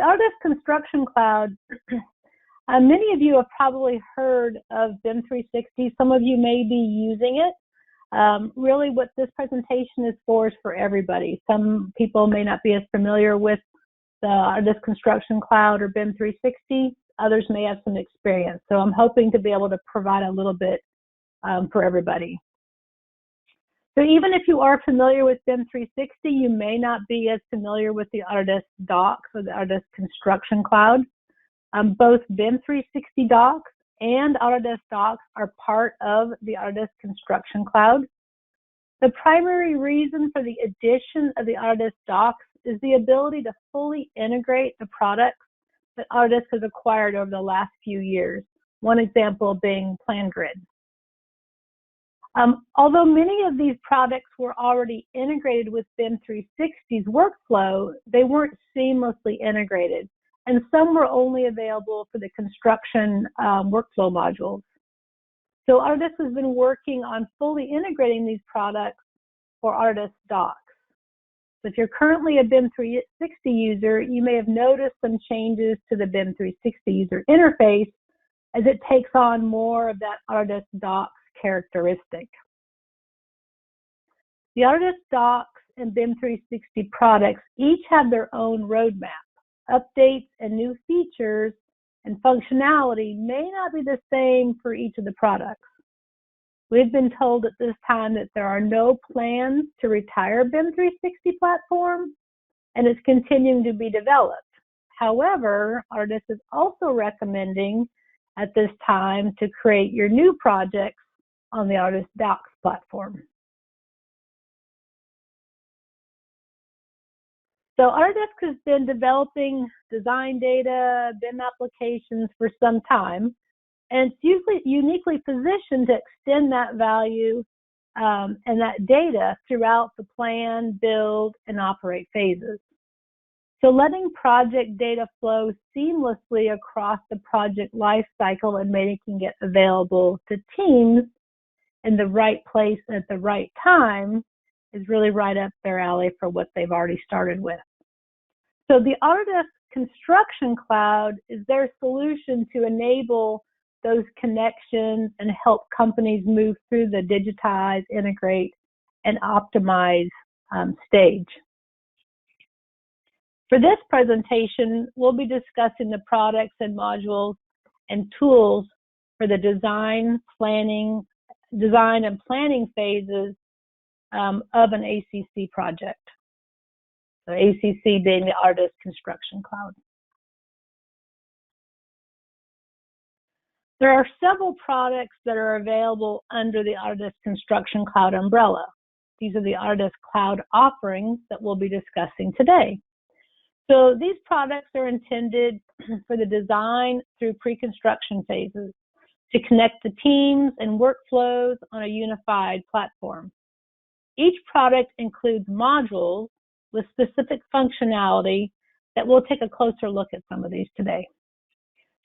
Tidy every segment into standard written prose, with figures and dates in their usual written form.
The Autodesk Construction Cloud, many of you have probably heard of BIM 360. Some of you may be using it. Really what this presentation is for everybody. Some people may not be as familiar with the Autodesk Construction Cloud or BIM 360. Others may have some experience. So I'm hoping to be able to provide a little bit for everybody. So even if you are familiar with BIM 360, you may not be as familiar with the Autodesk Docs or the Autodesk Construction Cloud. Both BIM 360 Docs and Autodesk Docs are part of the Autodesk Construction Cloud. The primary reason for the addition of the Autodesk Docs is the ability to fully integrate the products that Autodesk has acquired over the last few years. One example being PlanGrid. Although many of these products were already integrated with BIM 360's workflow, they weren't seamlessly integrated, and some were only available for the construction workflow modules. So Autodesk has been working on fully integrating these products for Autodesk Docs. So if you're currently a BIM 360 user, you may have noticed some changes to the BIM 360 user interface as it takes on more of that Autodesk Docs characteristic. The Autodesk Docs and BIM 360 products each have their own roadmap. Updates and new features and functionality may not be the same for each of the products. We've been told at this time that there are no plans to retire BIM 360 platform, and it's continuing to be developed. However, Autodesk is also recommending at this time to create your new projects on the Autodesk Docs platform. So Autodesk has been developing design data, BIM applications for some time, and it's usually uniquely positioned to extend that value and that data throughout the plan, build, and operate phases. So letting project data flow seamlessly across the project lifecycle and making it available to teams in the right place at the right time is really right up their alley for what they've already started with. So the Autodesk Construction Cloud is their solution to enable those connections and help companies move through the digitize, integrate, and optimize stage. For this presentation, we'll be discussing the products and modules and tools for the design and planning phases of an ACC project. So ACC being the Autodesk Construction Cloud. There are several products that are available under the Autodesk Construction Cloud umbrella. These are the Autodesk Cloud offerings that we'll be discussing today. So these products are intended for the design through pre-construction phases to connect the teams and workflows on a unified platform. Each product includes modules with specific functionality that we'll take a closer look at some of these today.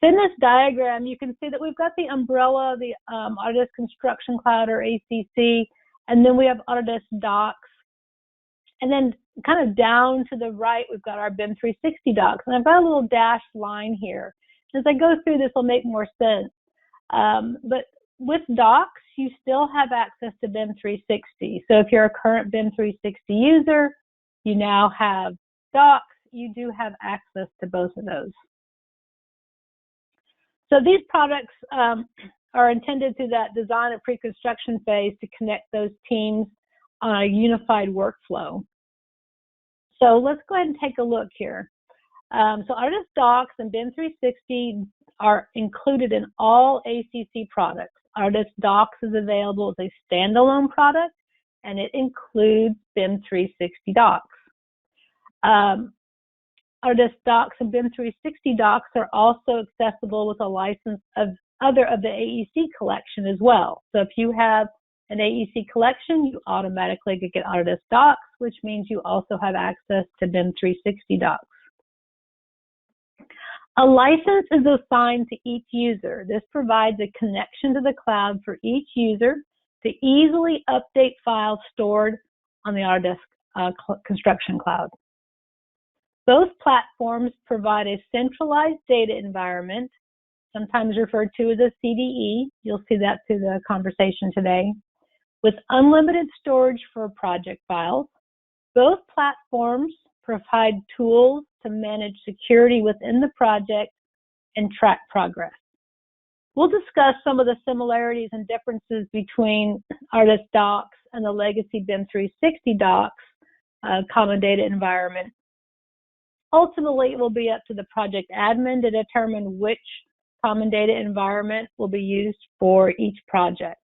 So in this diagram, you can see that we've got the umbrella, the Autodesk Construction Cloud or ACC, and then we have Autodesk Docs. And then kind of down to the right, we've got our BIM 360 Docs. And I've got a little dashed line here. As I go through this, will make more sense. But with Docs, you still have access to BIM 360. So if you're a current BIM 360 user, you now have Docs, you do have access to both of those. So these products are intended to that design and pre-construction phase to connect those teams on a unified workflow. So let's go ahead and take a look here. So Autodesk Docs and BIM 360 are included in all ACC products. Autodesk Docs is available as a standalone product, and it includes BIM 360 Docs. Autodesk Docs and BIM 360 Docs are also accessible with a license of other of the AEC collection as well. So if you have an AEC collection, you automatically get Autodesk Docs, which means you also have access to BIM 360 Docs. A license is assigned to each user. This provides a connection to the cloud for each user to easily update files stored on the Autodesk Construction Cloud. Both platforms provide a centralized data environment, sometimes referred to as a CDE. You'll see that through the conversation today, with unlimited storage for project files. Both platforms provide tools to manage security within the project and track progress. We'll discuss some of the similarities and differences between Autodesk Docs and the legacy BIM 360 Docs common data environment. Ultimately, it will be up to the project admin to determine which common data environment will be used for each project.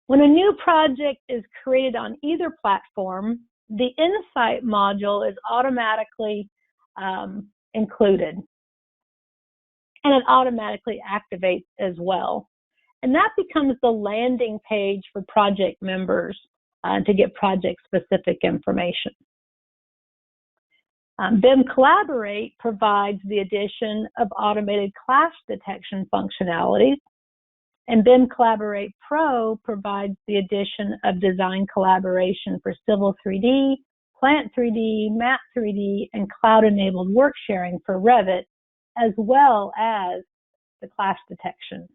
When a new project is created on either platform, the Insight module is automatically included, and it automatically activates as well. And that becomes the landing page for project members to get project-specific information. BIM Collaborate provides the addition of automated clash detection functionalities, and BIM Collaborate Pro provides the addition of design collaboration for Civil 3D, Plant 3D, Map 3D, and cloud-enabled work sharing for Revit, as well as the clash detection.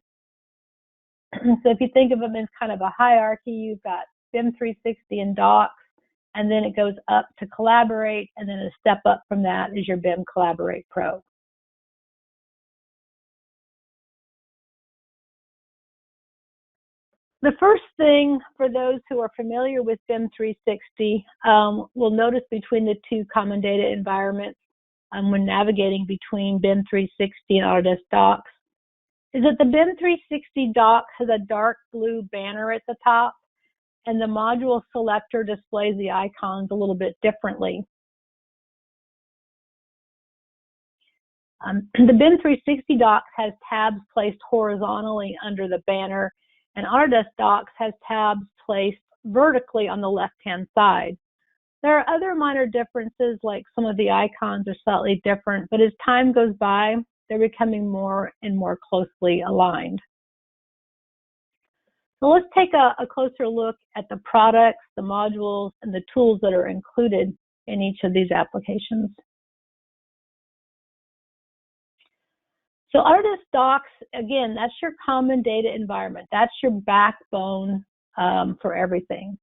So if you think of them as kind of a hierarchy, you've got BIM 360 and Docs, and then it goes up to Collaborate, and then a step up from that is your BIM Collaborate Pro. The first thing for those who are familiar with BIM 360 will notice between the two common data environments when navigating between BIM 360 and Autodesk Docs is that the BIM 360 Docs has a dark blue banner at the top, and the module selector displays the icons a little bit differently. The BIM 360 Docs has tabs placed horizontally under the banner, and Autodesk Docs has tabs placed vertically on the left-hand side. There are other minor differences, like some of the icons are slightly different, but as time goes by, they're becoming more and more closely aligned. So let's take a closer look at the products, the modules, and the tools that are included in each of these applications. So Autodesk Docs, again, that's your common data environment. That's your backbone for everything.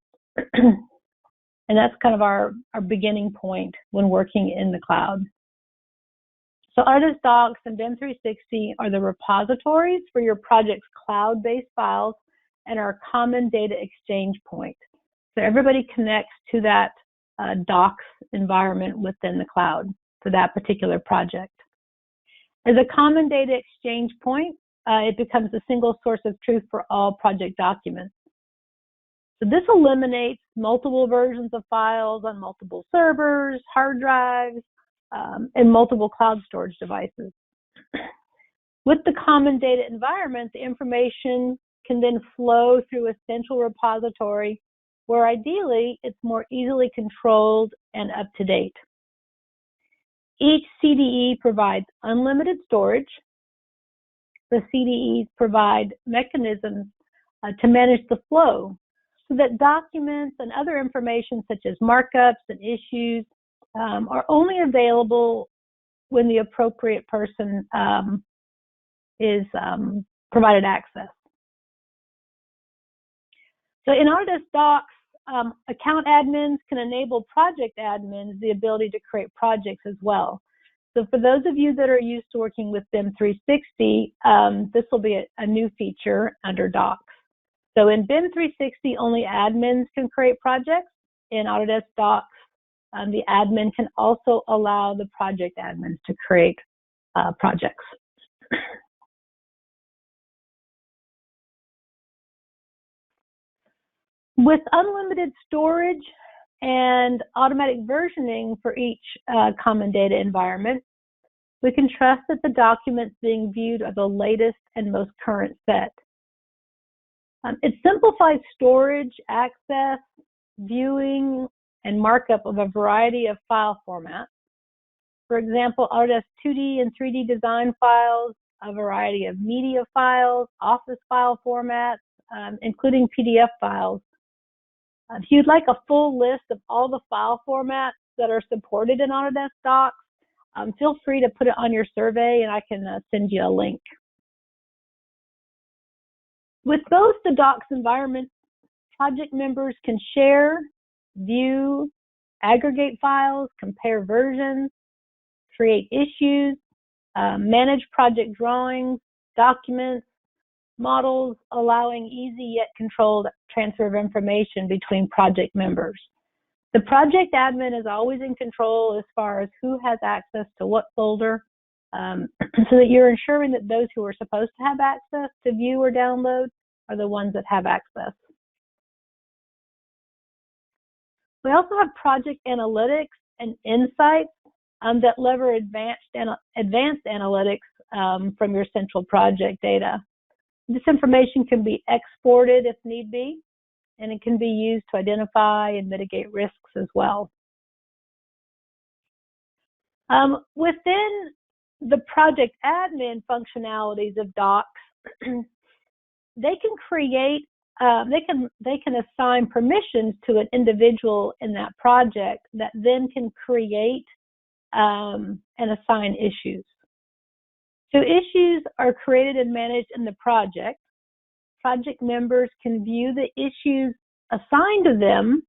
And that's kind of our beginning point when working in the cloud. So Autodesk Docs and BIM 360 are the repositories for your project's cloud-based files and our common data exchange point. So everybody connects to that Docs environment within the cloud for that particular project. As a common data exchange point, it becomes a single source of truth for all project documents. So this eliminates multiple versions of files on multiple servers, hard drives, and multiple cloud storage devices. With the common data environment, the information can then flow through a central repository where ideally it's more easily controlled and up to date. Each CDE provides unlimited storage. The CDEs provide mechanisms to manage the flow so that documents and other information such as markups and issues are only available when the appropriate person is provided access. So in Autodesk Docs, account admins can enable project admins the ability to create projects as well. So for those of you that are used to working with BIM 360, this will be a new feature under Docs. So in BIM 360, only admins can create projects. In Autodesk Docs, the admin can also allow the project admins to create projects. With unlimited storage and automatic versioning for each common data environment, we can trust that the documents being viewed are the latest and most current set. It simplifies storage, access, viewing, and markup of a variety of file formats. For example, Autodesk 2D and 3D design files, a variety of media files, office file formats, including PDF files, If you'd like a full list of all the file formats that are supported in Autodesk Docs, feel free to put it on your survey and I can send you a link. With both the Docs environments, project members can share, view, aggregate files, compare versions, create issues, manage project drawings, documents, models, allowing easy yet controlled transfer of information between project members. The project admin is always in control as far as who has access to what folder, so that you're ensuring that those who are supposed to have access to view or download are the ones that have access. We also have project analytics and insights that leverage advanced analytics from your central project data. This information can be exported if need be, and it can be used to identify and mitigate risks as well. Within the project admin functionalities of Docs, they can create, they can assign permissions to an individual in that project that then can create and assign issues. So issues are created and managed in the project. Project members can view the issues assigned to them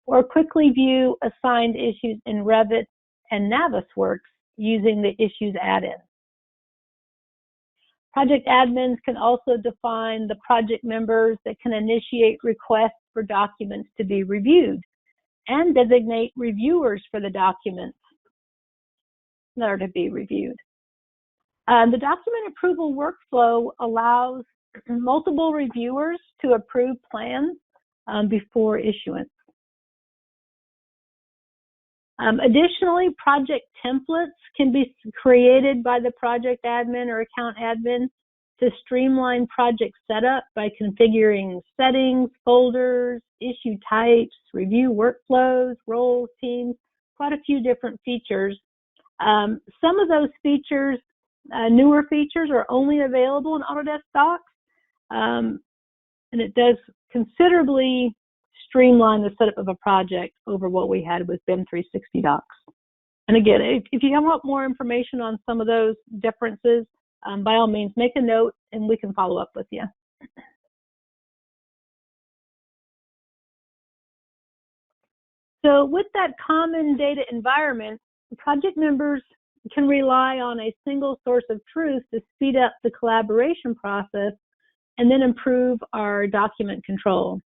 or quickly view assigned issues in Revit and Navisworks using the issues add-in. Project admins can also define the project members that can initiate requests for documents to be reviewed and designate reviewers for the documents that are to be reviewed. The document approval workflow allows multiple reviewers to approve plans before issuance. Additionally, project templates can be created by the project admin or account admin to streamline project setup by configuring settings, folders, issue types, review workflows, roles, teams, quite a few different features. Some of those features, newer features, are only available in Autodesk Docs, and it does considerably streamline the setup of a project over what we had with BIM 360 Docs. And again, if you want more information on some of those differences, by all means, make a note and we can follow up with you. So with that common data environment, project members can rely on a single source of truth to speed up the collaboration process and then improve our document control.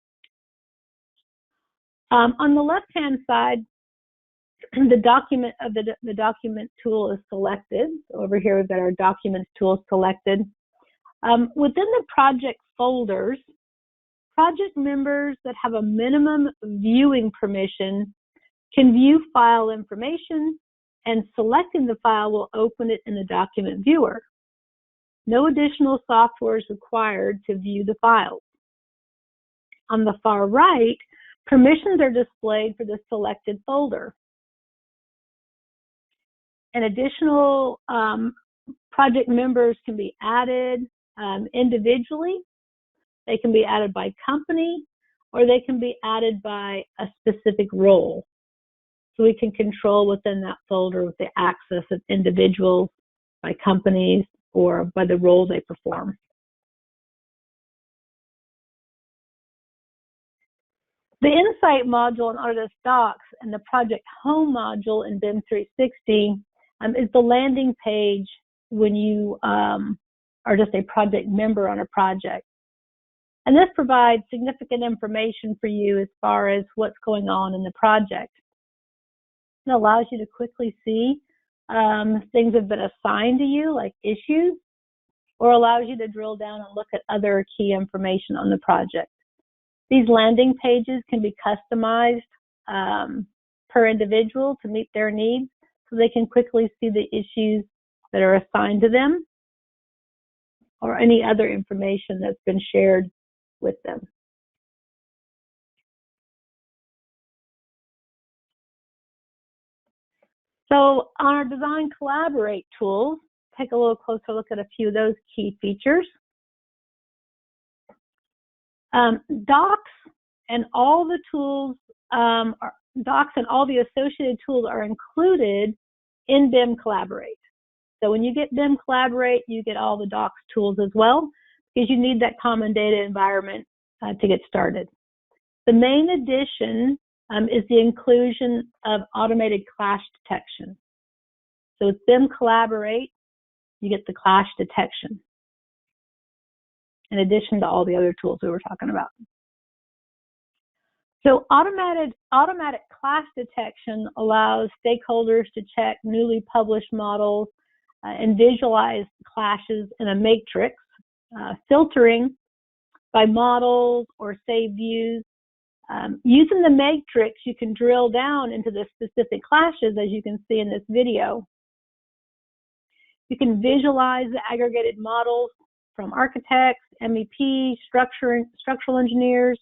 On the left-hand side, the document tool is selected. So over here, we've got our documents tool selected. Within the project folders, project members that have a minimum viewing permission can view file information, and selecting the file will open it in the document viewer. No additional software is required to view the files. On the far right, permissions are displayed for the selected folder. And additional project members can be added individually. They can be added by company, or they can be added by a specific role. So we can control within that folder with the access of individuals, by companies, or by the role they perform. The Insight module in Autodesk Docs and the Project Home module in BIM 360 is the landing page when you are just a project member on a project. And this provides significant information for you as far as what's going on in the project. It allows you to quickly see things that have been assigned to you, like issues, or allows you to drill down and look at other key information on the project. These landing pages can be customized per individual to meet their needs, so they can quickly see the issues that are assigned to them or any other information that's been shared with them. So on our Design Collaborate tools, take a little closer look at a few of those key features. Docs and all the tools, Docs and all the associated tools are included in BIM Collaborate. So when you get BIM Collaborate, you get all the Docs tools as well, because you need that common data environment to get started. The main addition is the inclusion of automated clash detection. So with BIM Collaborate, you get the clash detection, in addition to all the other tools we were talking about. So automatic clash detection allows stakeholders to check newly published models and visualize clashes in a matrix, filtering by models or save views. Using the matrix, you can drill down into the specific clashes, as you can see in this video. You can visualize the aggregated models from architects, MEP, structural engineers,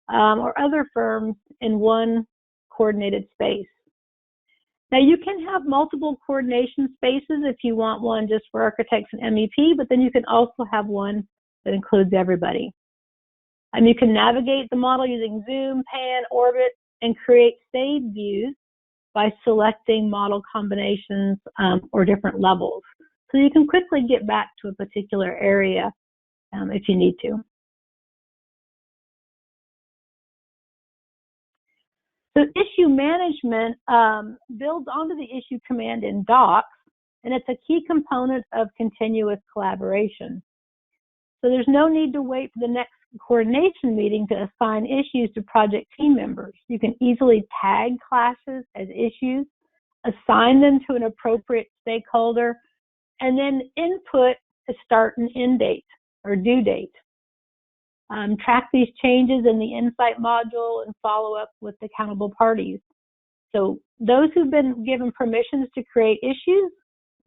or other firms in one coordinated space. Now, you can have multiple coordination spaces if you want one just for architects and MEP, but then you can also have one that includes everybody. You can navigate the model using zoom, pan, orbit, and create saved views by selecting model combinations or different levels. So you can quickly get back to a particular area if you need to. So issue management builds onto the issue command in Docs, and it's a key component of continuous collaboration. So there's no need to wait for the next coordination meeting to assign issues to project team members. You can easily tag clashes as issues, assign them to an appropriate stakeholder, and then input a start and end date or due date. Track these changes in the Insight module and follow up with accountable parties. So those who've been given permissions to create issues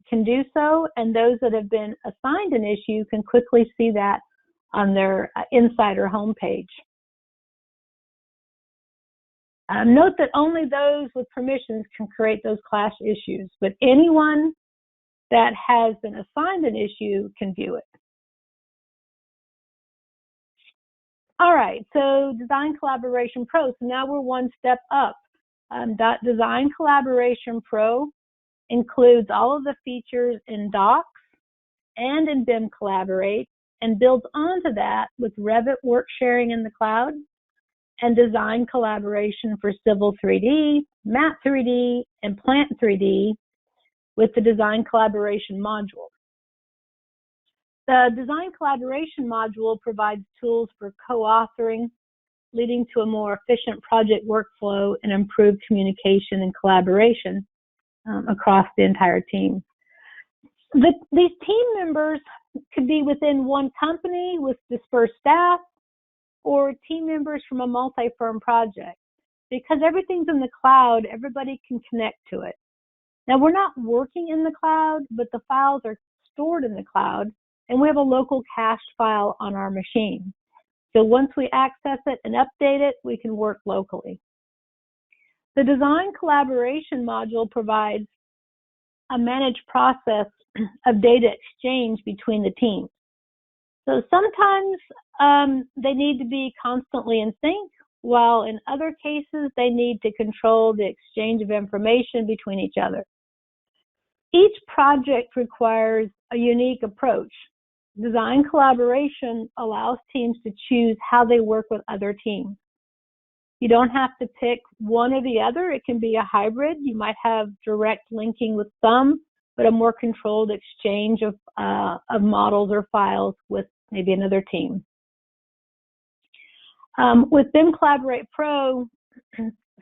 can do so, and those that have been assigned an issue can quickly see that on their Insight or homepage. Note that only those with permissions can create those clash issues, but anyone that has been assigned an issue can view it. All right, so Design Collaboration Pro. So now we're one step up. Design Collaboration Pro includes all of the features in Docs and in BIM Collaborate, and builds onto that with Revit work sharing in the cloud and design collaboration for Civil 3D, Map 3D, and Plant 3D with the Design Collaboration module. The Design Collaboration module provides tools for co-authoring, leading to a more efficient project workflow and improved communication and collaboration across the entire team. These team members could be within one company with dispersed staff, or team members from a multi-firm project. Because everything's in the cloud, everybody can connect to it. Now, we're not working in the cloud, but the files are stored in the cloud, and we have a local cached file on our machine. So once we access it and update it, we can work locally. The Design Collaboration module provides a managed process of data exchange between the teams. So sometimes they need to be constantly in sync, while in other cases they need to control the exchange of information between each other. Each project requires a unique approach. Design collaboration allows teams to choose how they work with other teams. You don't have to pick one or the other. It can be a hybrid. You might have direct linking with some, but a more controlled exchange of models or files with maybe another team. With BIM Collaborate Pro,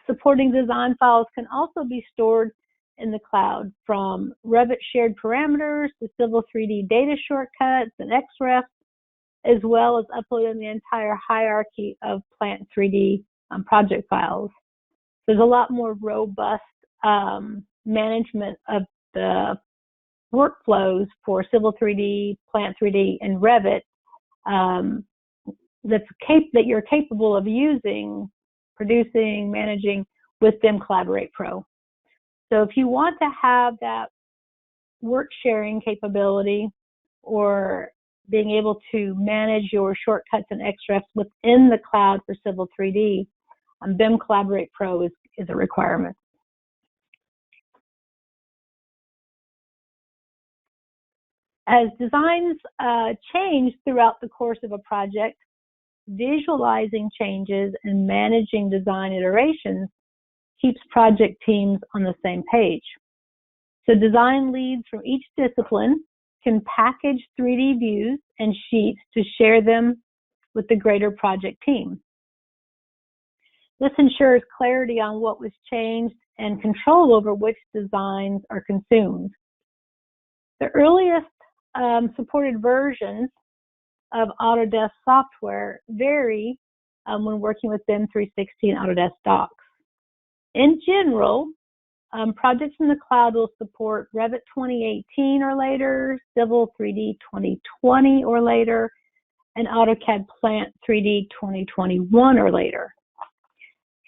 supporting design files can also be stored in the cloud, from Revit shared parameters to Civil 3D data shortcuts and XREF, as well as uploading the entire hierarchy of Plant 3D project files. There's a lot more robust management of the workflows for Civil 3D, Plant 3D, and Revit that you're capable of using, producing, managing with BIM Collaborate Pro. So if you want to have that work sharing capability or being able to manage your shortcuts and XREFs within the cloud for Civil 3D, BIM Collaborate Pro is a requirement. As designs change throughout the course of a project, visualizing changes and managing design iterations keeps project teams on the same page. So design leads from each discipline can package 3D views and sheets to share them with the greater project team. This ensures clarity on what was changed and control over which designs are consumed. The earliest supported versions of Autodesk software vary when working with BIM 360 and Autodesk Docs. In general, projects in the cloud will support Revit 2018 or later, Civil 3D 2020 or later, and AutoCAD Plant 3D 2021 or later.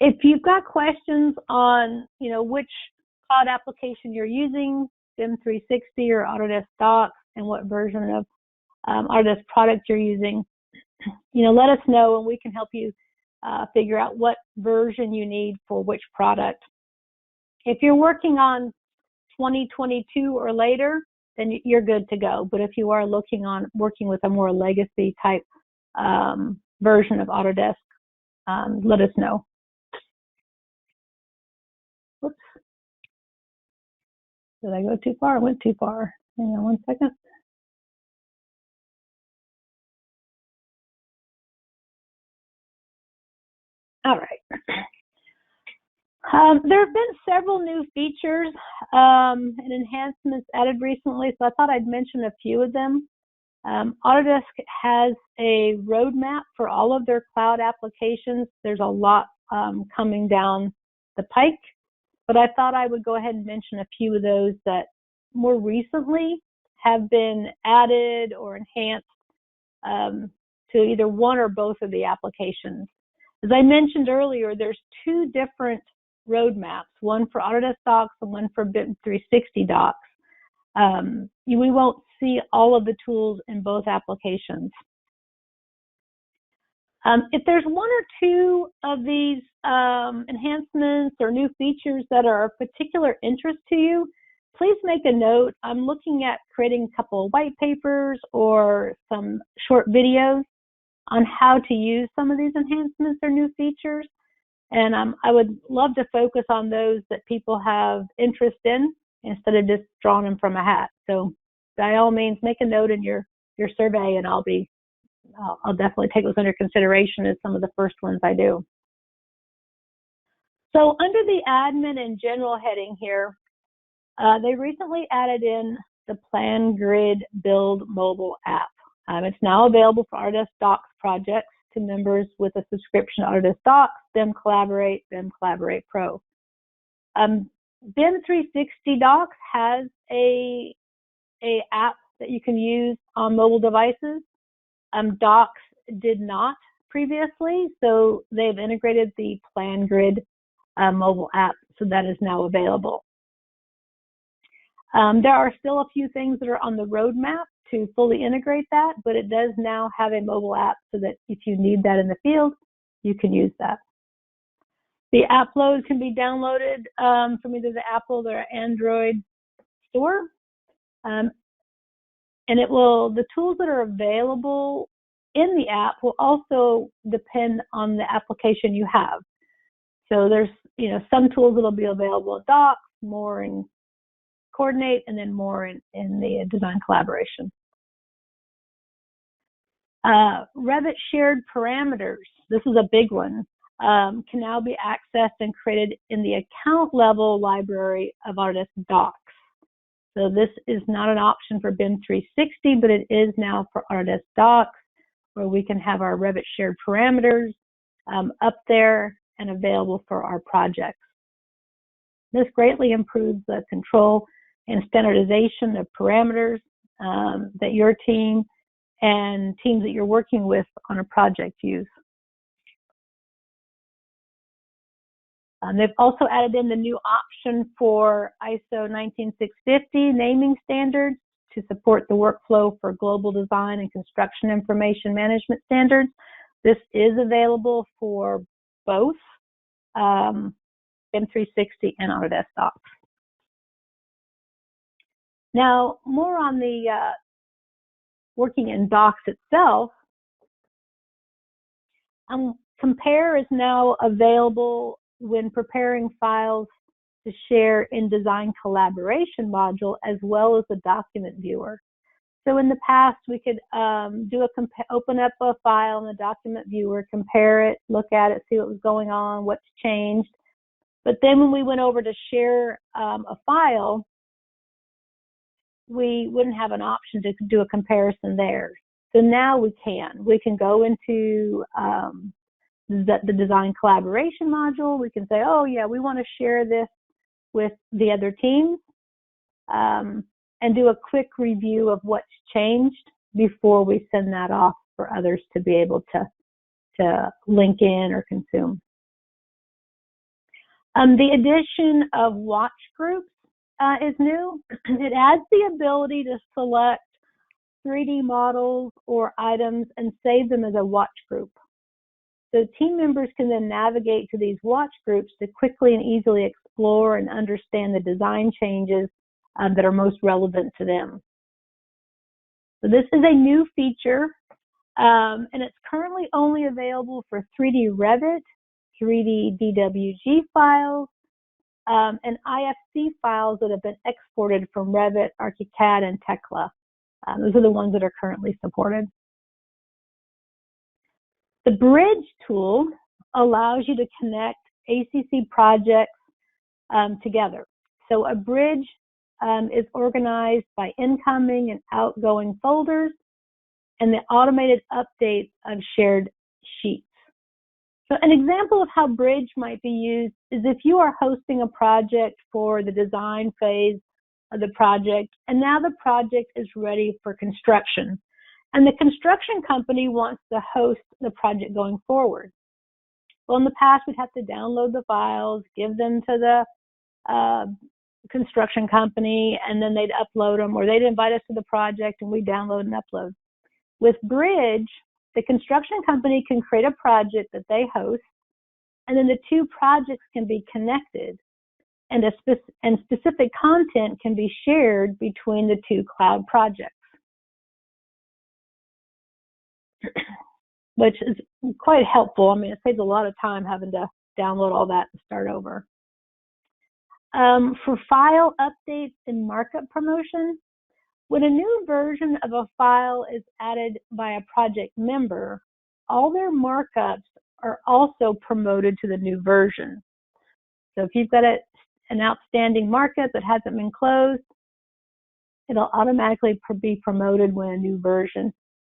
If you've got questions on, which cloud application you're using, BIM 360 or Autodesk Docs, and what version of Autodesk product you're using, let us know and we can help you figure out what version you need for which product. If you're working on 2022 or later, then you're good to go. But if you are working with a more legacy type version of Autodesk, let us know. Whoops. Did I go too far? I went too far. Hang on one second. All right. There have been several new features and enhancements added recently, so I thought I'd mention a few of them. Autodesk has a roadmap for all of their cloud applications. There's a lot coming down the pike, but I thought I would go ahead and mention a few of those that more recently have been added or enhanced to either one or both of the applications. As I mentioned earlier, there's two different roadmaps, one for Autodesk Docs and one for BIM 360 Docs. We won't see all of the tools in both applications. If there's one or two of these enhancements or new features that are of particular interest to you, please make a note. I'm looking at creating a couple of white papers or some short videos on how to use some of these enhancements or new features. And I would love to focus on those that people have interest in instead of just drawing them from a hat. So by all means, make a note in your survey, and I'll definitely take those under consideration as some of the first ones I do. So under the admin and general heading here, they recently added in the Plan Grid Build mobile app. It's now available for Autodesk Docs projects to members with a subscription to Autodesk Docs, BIM Collaborate, BIM Collaborate Pro. BIM 360 Docs has a app that you can use on mobile devices. Docs did not previously, so they've integrated the Plan Grid mobile app, so that is now available. There are still a few things that are on the roadmap to fully integrate that, but it does now have a mobile app so that if you need that in the field, you can use that. The app load can be downloaded from either the Apple or Android store. And the tools that are available in the app will also depend on the application you have. So there's, some tools that'll be available in Docs, more in Coordinate, and then more in the Design Collaboration. Revit shared parameters, this is a big one, can now be accessed and created in the account level library of Autodesk Docs. So this is not an option for BIM 360, but it is now for Autodesk Docs, where we can have our Revit shared parameters up there and available for our projects. This greatly improves the control and standardization of parameters that your team and teams that you're working with on a project use. They've also added in the new option for ISO 19650 naming standards to support the workflow for global design and construction information management standards. This is available for both BIM 360 and Autodesk Docs. Now, more on the working in Docs itself, Compare is now available when preparing files to share in Design Collaboration module as well as the document viewer. So in the past, we could open up a file in the document viewer, compare it, look at it, see what was going on, what's changed. But then when we went over to share a file, we wouldn't have an option to do a comparison there. So now we can. We can go into the Design Collaboration module. We can say, oh yeah, we want to share this with the other teams, and do a quick review of what's changed before we send that off for others to be able to link in or consume. The addition of watch groups is new. It adds the ability to select 3D models or items and save them as a watch group. So team members can then navigate to these watch groups to quickly and easily explore and understand the design changes that are most relevant to them. So this is a new feature, and it's currently only available for 3D Revit, 3D DWG files, and IFC files that have been exported from Revit, AutoCAD, and Tekla. Those are the ones that are currently supported. The Bridge tool allows you to connect ACC projects together. So a bridge is organized by incoming and outgoing folders and the automated updates of shared sheets. So an example of how Bridge might be used is if you are hosting a project for the design phase of the project, and now the project is ready for construction. And the construction company wants to host the project going forward. Well, in the past, we'd have to download the files, give them to the construction company, and then they'd upload them, or they'd invite us to the project and we download and upload. With Bridge, the construction company can create a project that they host, and then the two projects can be connected, and specific content can be shared between the two cloud projects, which is quite helpful. I mean, it saves a lot of time having to download all that and start over. For file updates and markup promotion, when a new version of a file is added by a project member, all their markups are also promoted to the new version. So if you've got an outstanding markup that hasn't been closed, it'll automatically be promoted when a new version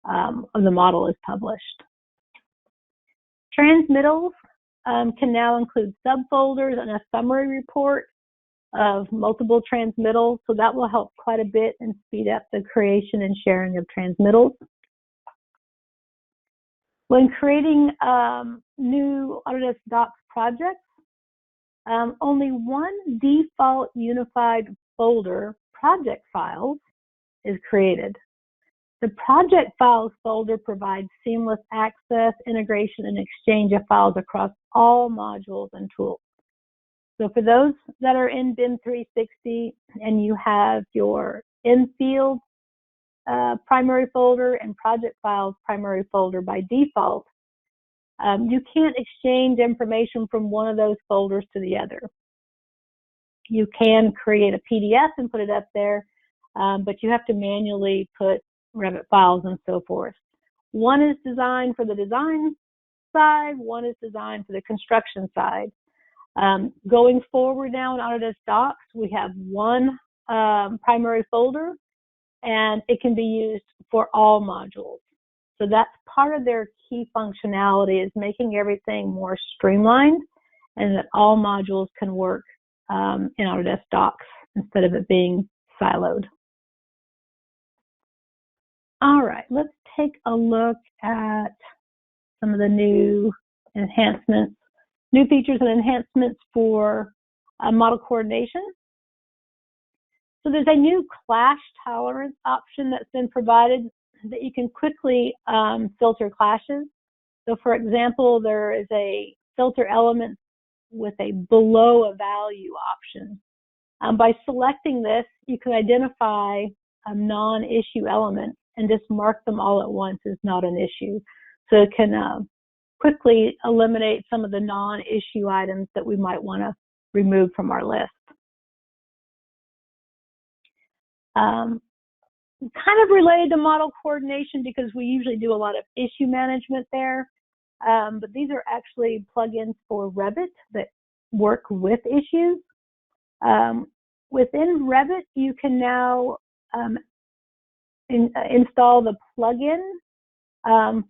of the model is published. Transmittals can now include subfolders and a summary report of multiple transmittals, so that will help quite a bit and speed up the creation and sharing of transmittals. When creating new Autodesk Docs projects, only one default unified folder, project files, is created. The project files folder provides seamless access, integration, and exchange of files across all modules and tools. So for those that are in BIM 360 and you have your in-field primary folder and project files primary folder by default, you can't exchange information from one of those folders to the other. You can create a PDF and put it up there, but you have to manually put Revit files and so forth. One is designed for the design side, one is designed for the construction side. Going forward now in Autodesk Docs, we have one primary folder, and it can be used for all modules. So that's part of their key functionality, is making everything more streamlined and that all modules can work in Autodesk Docs instead of it being siloed. All right, let's take a look at some of the new enhancements, new features and enhancements for model coordination. So there's a new clash tolerance option that's been provided that you can quickly filter clashes. So for example, there is a filter element with a below a value option. By selecting this, you can identify non-issue elements and just mark them all at once as not an issue. So it can quickly eliminate some of the non-issue items that we might want to remove from our list. Kind of related to model coordination because we usually do a lot of issue management there, but these are actually plugins for Revit that work with issues. Within Revit, you can now install the plugin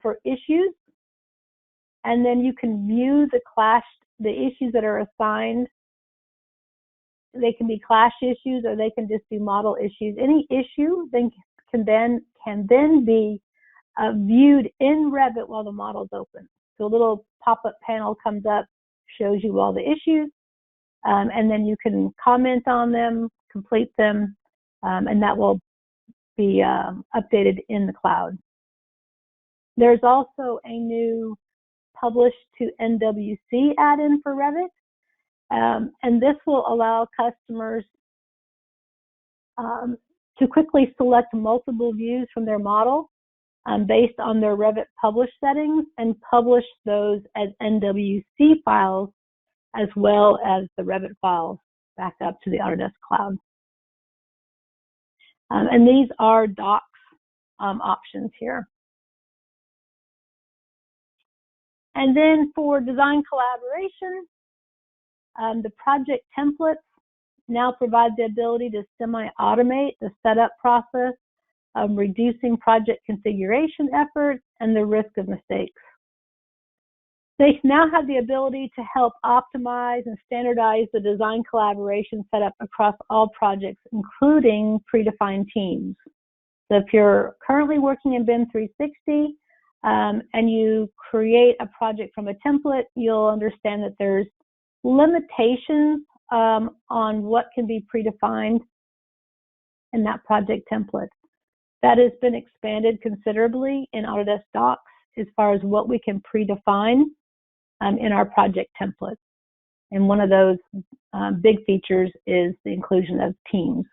for issues, and then you can view the issues that are assigned. They can be clash issues, or they can just be model issues. Any issue can then be viewed in Revit while the model is open. So a little pop-up panel comes up, shows you all the issues, and then you can comment on them, complete them, and that will be updated in the cloud. There's also a new Publish to NWC add-in for Revit, and this will allow customers to quickly select multiple views from their model based on their Revit publish settings and publish those as NWC files as well as the Revit files back up to the Autodesk Cloud. And these are Docs options here. And then for design collaboration, the project templates now provide the ability to semi-automate the setup process, reducing project configuration efforts and the risk of mistakes. They now have the ability to help optimize and standardize the design collaboration setup across all projects, including predefined teams. So if you're currently working in BIM 360 and you create a project from a template, you'll understand that there's limitations on what can be predefined in that project template. That has been expanded considerably in Autodesk Docs as far as what we can predefine in our project template. And one of those big features is the inclusion of teams.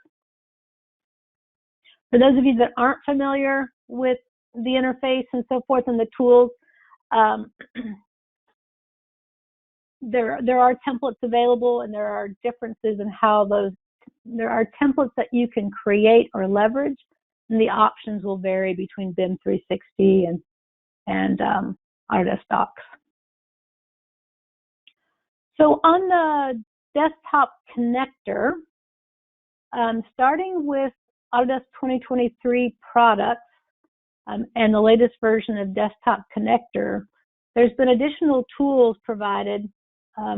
For those of you that aren't familiar with the interface and so forth and the tools, there are templates available, and there are differences in how there are templates that you can create or leverage, and the options will vary between BIM 360 and Autodesk Docs. So on the desktop connector, starting with Autodesk 2023 products and the latest version of Desktop Connector, there's been additional tools provided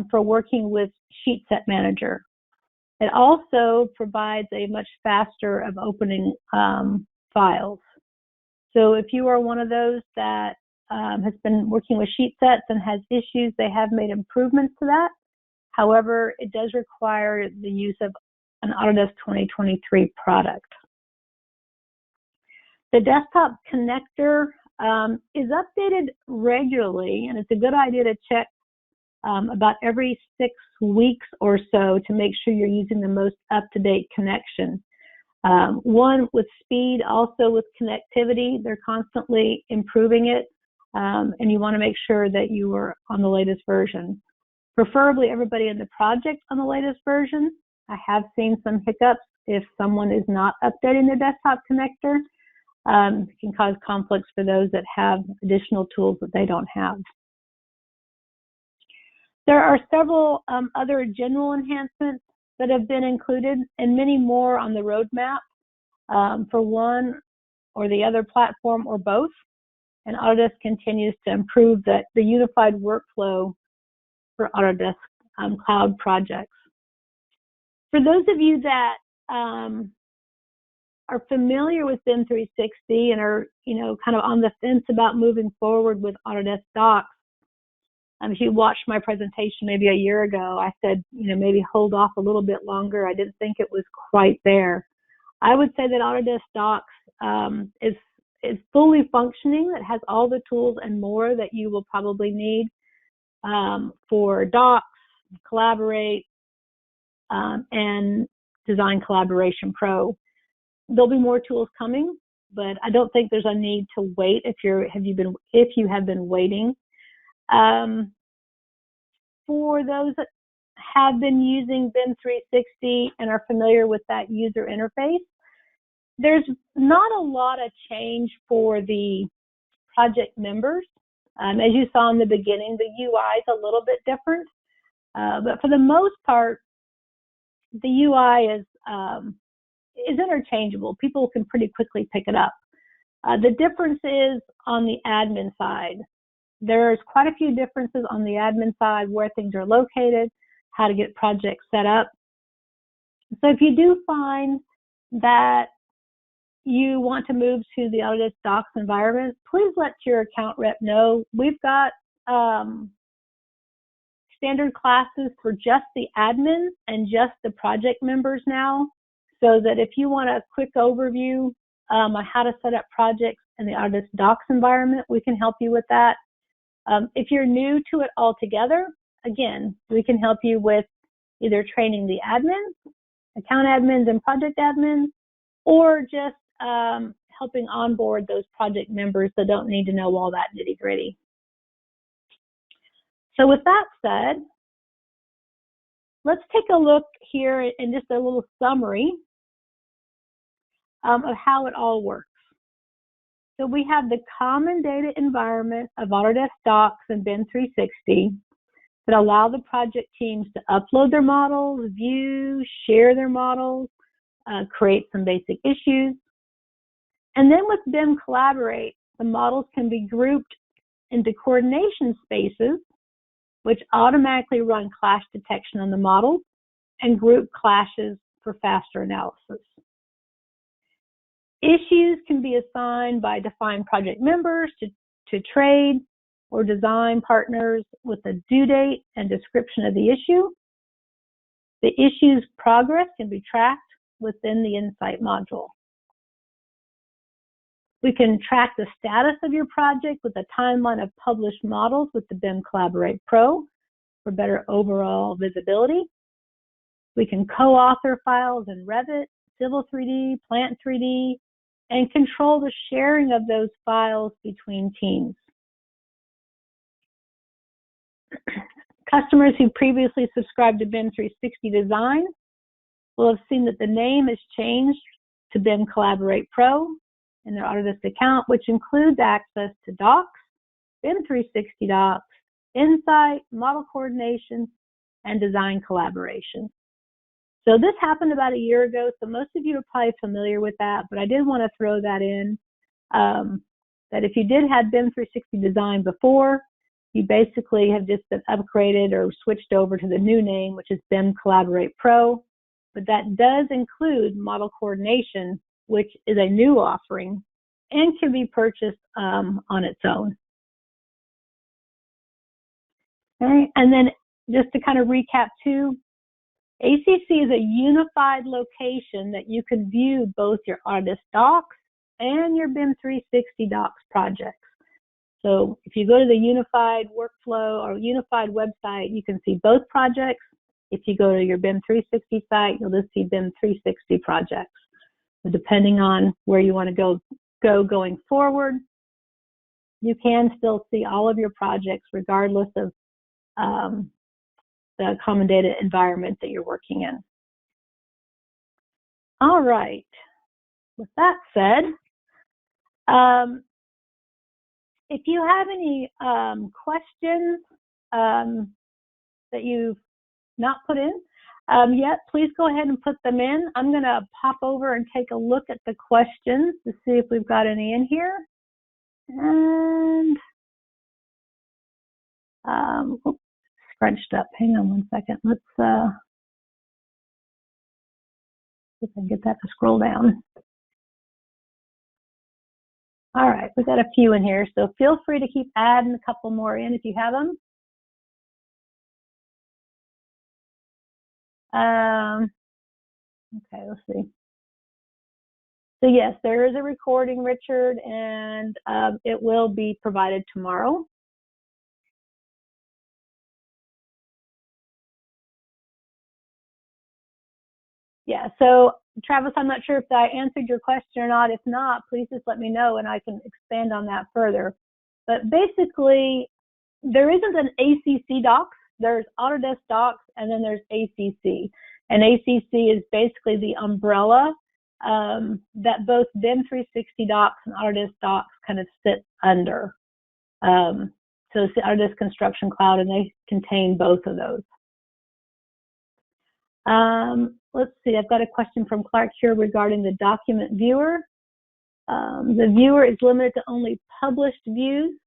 for working with Sheet Set Manager. It also provides a much faster of opening files. So if you are one of those that has been working with sheet sets and has issues, they have made improvements to that. However, it does require the use of an Autodesk 2023 product. The Desktop Connector is updated regularly, and it's a good idea to check about every 6 weeks or so to make sure you're using the most up-to-date connection. One, with speed, also with connectivity. They're constantly improving it, and you want to make sure that you are on the latest version. Preferably everybody in the project on the latest version. I have seen some hiccups if someone is not updating their Desktop Connector. It can cause conflicts for those that have additional tools that they don't have. There are several other general enhancements that have been included and many more on the roadmap for one or the other platform or both. And Autodesk continues to improve the unified workflow for Autodesk Cloud projects. For those of you that are familiar with BIM 360 and are, kind of on the fence about moving forward with Autodesk Docs, if you watched my presentation maybe a year ago, I said, maybe hold off a little bit longer. I didn't think it was quite there. I would say that Autodesk Docs is fully functioning. It has all the tools and more that you will probably need for Docs, Collaborate, and Design Collaboration Pro. There'll be more tools coming, but I don't think there's a need to wait if you have been waiting. For those that have been using BIM 360 and are familiar with that user interface, there's not a lot of change for the project members. As you saw in the beginning, the UI is a little bit different, but for the most part, the UI is interchangeable. People can pretty quickly pick it up. The difference is on the admin side. There's quite a few differences on the admin side, where things are located, how to get projects set up. So if you do find that you want to move to the Autodesk Docs environment, please let your account rep know. We've got standard classes for just the admins and just the project members now, so that if you want a quick overview on how to set up projects in the Autodesk Docs environment, we can help you with that. If you're new to it altogether, again, we can help you with either training the admins, account admins and project admins, or just helping onboard those project members that don't need to know all that nitty-gritty. So with that said, let's take a look here in just a little summary of how it all works. So we have the common data environment of Autodesk Docs and BIM 360 that allow the project teams to upload their models, view, share their models, create some basic issues. And then with BIM Collaborate, the models can be grouped into coordination spaces, which automatically run clash detection on the model and group clashes for faster analysis. Issues can be assigned by defined project members to trade or design partners with a due date and description of the issue. The issue's progress can be tracked within the Insight module. We can track the status of your project with a timeline of published models with the BIM Collaborate Pro for better overall visibility. We can co-author files in Revit, Civil 3D, Plant 3D, and control the sharing of those files between teams. Customers who previously subscribed to BIM 360 Design will have seen that the name has changed to BIM Collaborate Pro in their Autodesk account, which includes access to Docs, BIM 360 Docs, Insight, Model Coordination, and Design Collaboration. So this happened about a year ago, so most of you are probably familiar with that, but I did want to throw that in, that if you did have BIM 360 Design before, you basically have just been upgraded or switched over to the new name, which is BIM Collaborate Pro, but that does include Model Coordination, which is a new offering and can be purchased on its own. Okay, and then just to kind of recap too, ACC is a unified location that you can view both your Autodesk Docs and your BIM 360 Docs projects. So if you go to the unified workflow or unified website, you can see both projects. If you go to your BIM 360 site, you'll just see BIM 360 projects. So depending on where you want to go going forward, you can still see all of your projects regardless of the common data environment that you're working in. All right. With that said, if you have any questions that you've not put in yet, please go ahead and put them in. I'm going to pop over and take a look at the questions to see if we've got any in here. And oops, scrunched up. Hang on one second. Let's see if I can get that to scroll down. All right, we've got a few in here, so feel free to keep adding a couple more in if you have them. Okay, let's see. So yes, there is a recording, Richard, and it will be provided tomorrow. Yeah, so Travis, I'm not sure if I answered your question or not. If not, please just let me know and I can expand on that further. But basically, there isn't an ACC Docs. There's Autodesk Docs, and then there's ACC. And ACC is basically the umbrella that both BIM 360 Docs and Autodesk Docs kind of sit under. So it's the Autodesk Construction Cloud, and they contain both of those. Let's see, I've got a question from Clark here regarding the document viewer. The viewer is limited to only published views.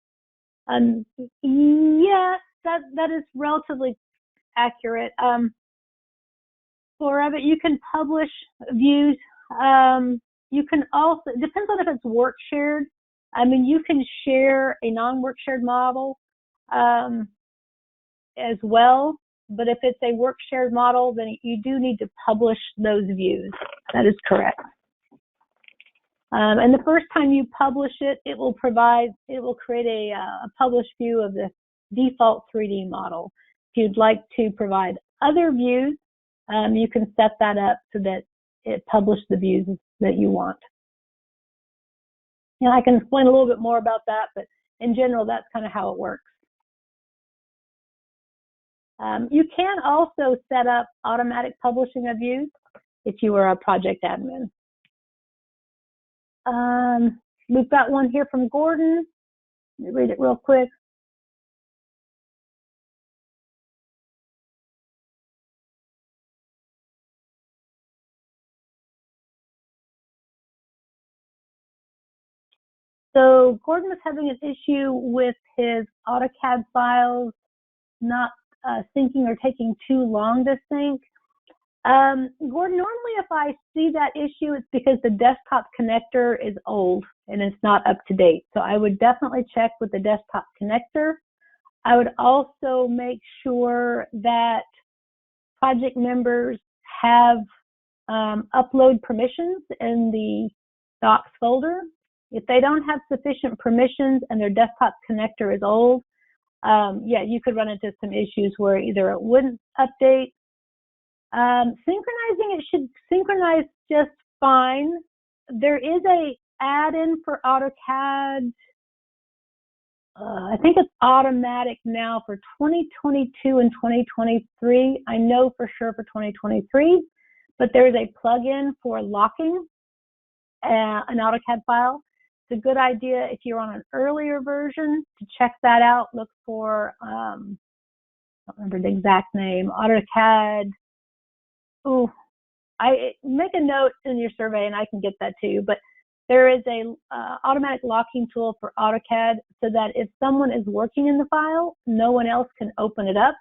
Yes, that is relatively accurate. For it, you can publish views. You can also, it depends on if it's work shared. I mean, you can share a non-work shared model as well, but if it's a work shared model, then you do need to publish those views. That is correct. And the first time you publish it, it will create a published view of the default 3D model. If you'd like to provide other views, you can set that up so that it publishes the views that you want. I can explain a little bit more about that, but in general, that's kind of how it works. You can also set up automatic publishing of views if you are a project admin. We've got one here from Gordon. Let me read it real quick. So Gordon was having an issue with his AutoCAD files not syncing or taking too long to sync. Gordon, normally if I see that issue, it's because the desktop connector is old and it's not up to date. So I would definitely check with the desktop connector. I would also make sure that project members have upload permissions in the Docs folder. If they don't have sufficient permissions and their desktop connector is old, yeah, you could run into some issues where either it wouldn't update. Synchronizing, it should synchronize just fine. There is a add-in for AutoCAD. I think it's automatic now for 2022 and 2023. I know for sure for 2023, but there's a plugin for locking an AutoCAD file. It's a good idea if you're on an earlier version to check that out. Look for, I don't remember the exact name, AutoCAD. Oh, I make a note in your survey and I can get that to you. But there is a automatic locking tool for AutoCAD so that if someone is working in the file, no one else can open it up.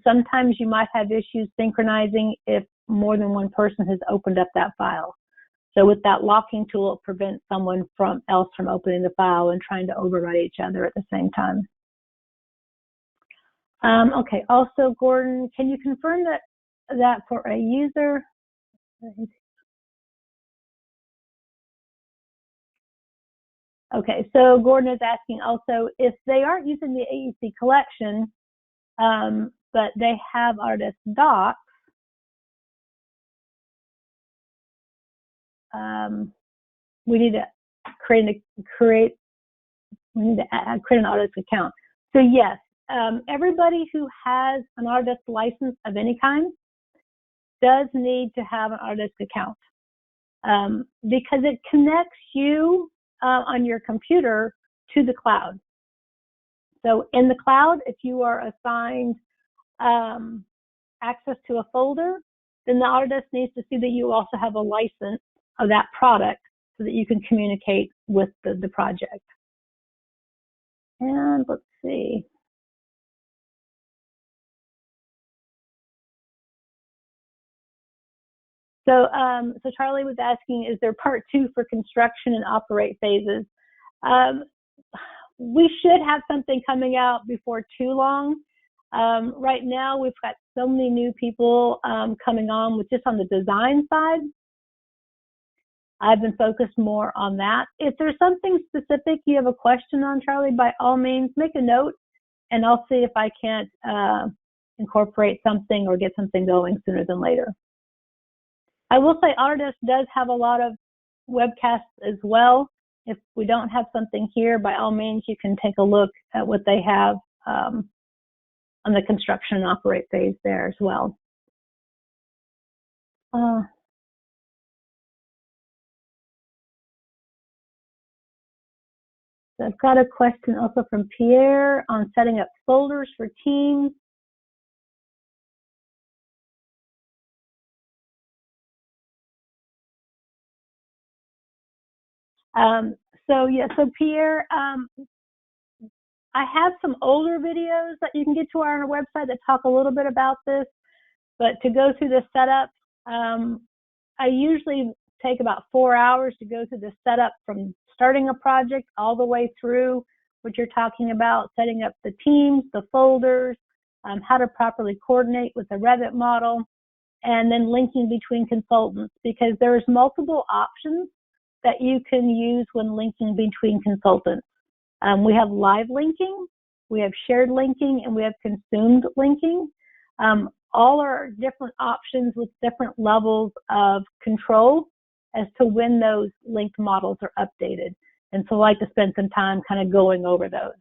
Sometimes you might have issues synchronizing if more than one person has opened up that file. So with that locking tool, it prevents someone else from opening the file and trying to override each other at the same time. Okay, also Gordon, can you confirm that for a user? Okay, so Gordon is asking also if they aren't using the AEC collection, but they have Autodesk Docs, we need to create an Autodesk account. So yes, everybody who has an Autodesk license of any kind does need to have an Autodesk account because it connects you on your computer to the cloud. So in the cloud, if you are assigned access to a folder, then the Autodesk needs to see that you also have a license of that product so that you can communicate with the project. And let's see. So Charlie was asking, is there part 2 for construction and operate phases? We should have something coming out before too long. Right now, we've got so many new people coming on with just on the design side. I've been focused more on that. If there's something specific you have a question on, Charlie, by all means, make a note, and I'll see if I can't incorporate something or get something going sooner than later. I will say Autodesk does have a lot of webcasts as well. If we don't have something here, by all means, you can take a look at what they have on the construction and operate phase there as well. So I've got a question also from Pierre on setting up folders for teams. So Pierre, I have some older videos that you can get to on our website that talk a little bit about this, but to go through the setup, I usually take about 4 hours to go through the setup from starting a project all the way through what you're talking about, setting up the teams, the folders, how to properly coordinate with the Revit model, and then linking between consultants, because there's multiple options that you can use when linking between consultants. We have live linking, we have shared linking, and we have consumed linking. All are different options with different levels of control as to when those linked models are updated. And so I like to spend some time kind of going over those.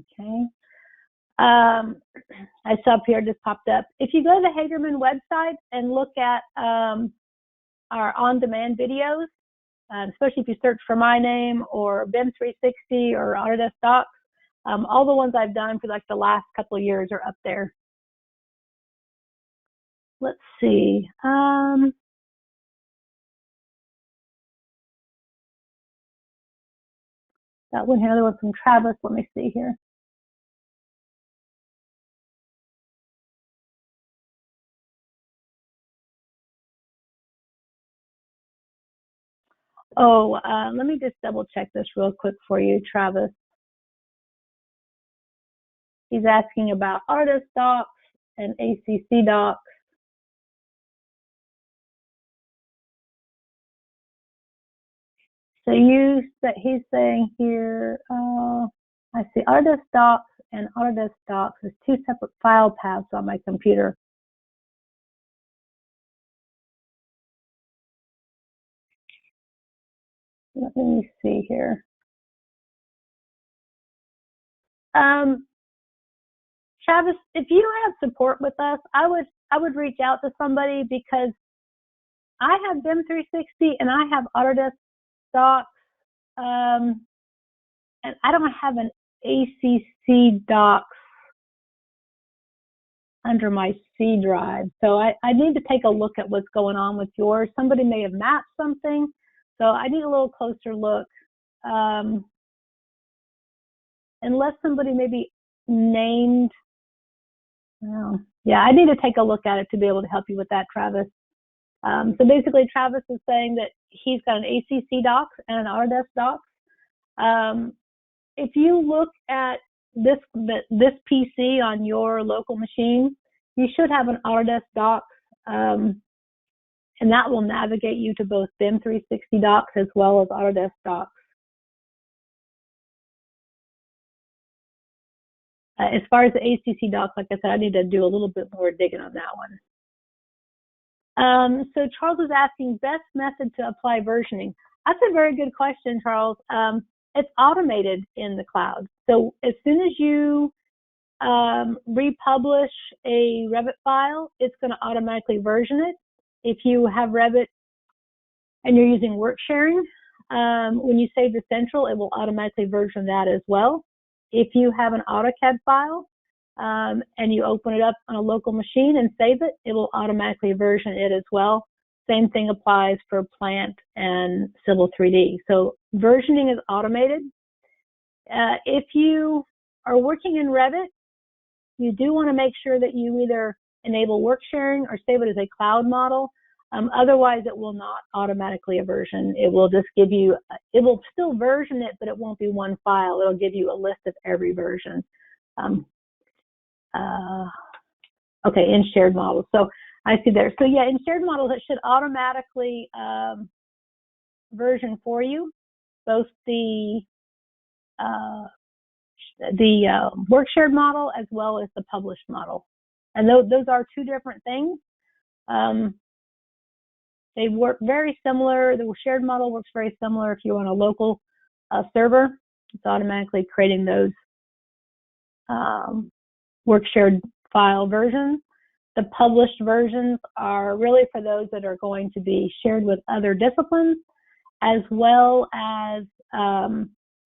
Okay. I saw Pierre just popped up. If you go to the Hagerman website and look at our on-demand videos, especially if you search for my name or BIM 360 or Autodesk Docs, all the ones I've done for like the last couple of years are up there. Let's see. That one here, another one from Travis. Let me see here. Oh, let me just double check this real quick for you, Travis. He's asking about Autodesk Docs and ACC Docs. So he's saying here, I see Autodesk Docs and Autodesk Docs as two separate file paths on my computer. Let me see here. Travis, if you have support with us, I would reach out to somebody, because I have BIM 360 and I have Autodesk Docs, and I don't have an ACC Docs under my C drive. So I need to take a look at what's going on with yours. Somebody may have mapped something, so I need a little closer look. Unless somebody maybe named, yeah, I need to take a look at it to be able to help you with that, Travis. So basically, Travis is saying that he's got an ACC Docs and an Autodesk Docs. If you look at this PC on your local machine, you should have an Autodesk Docs, and that will navigate you to both BIM 360 Docs as well as Autodesk Docs. As far as the ACC Docs, like I said, I need to do a little bit more digging on that one. So Charles is asking, best method to apply versioning. That's a very good question, Charles. It's automated in the cloud. So as soon as you republish a Revit file, it's going to automatically version it. If you have Revit and you're using work sharing, when you save to Central, it will automatically version that as well. If you have an AutoCAD file and you open it up on a local machine and save it, it will automatically version it as well. Same thing applies for plant and Civil 3D. So versioning is automated. If you are working in Revit, you do want to make sure that you either enable work sharing or save it as a cloud model. Otherwise, it will not automatically version. It will just give you, it will still version it, but it won't be one file. It'll give you a list of every version. Okay, in shared models. So I see there. So yeah, in shared models, it should automatically version for you, both the work shared model as well as the published model. And those are two different things. They work very similar. The shared model works very similar if you're on a local server. It's automatically creating those work shared file versions. The published versions are really for those that are going to be shared with other disciplines, as well as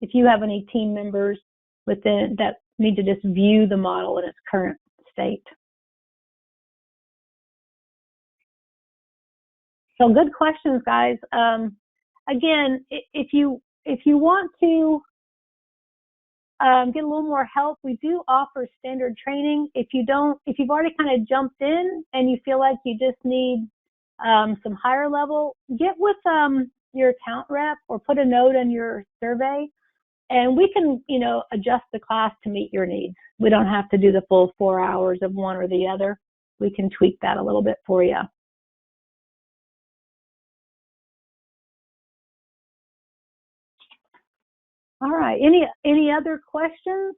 if you have any team members within that need to just view the model in its current state. So good questions, guys. Again, if you want to get a little more help, we do offer standard training. If you've already kind of jumped in and you feel like you just need some higher level, get with your account rep or put a note in your survey, and we can, adjust the class to meet your needs. We don't have to do the full 4 hours of one or the other. We can tweak that a little bit for you. All right. Any other questions?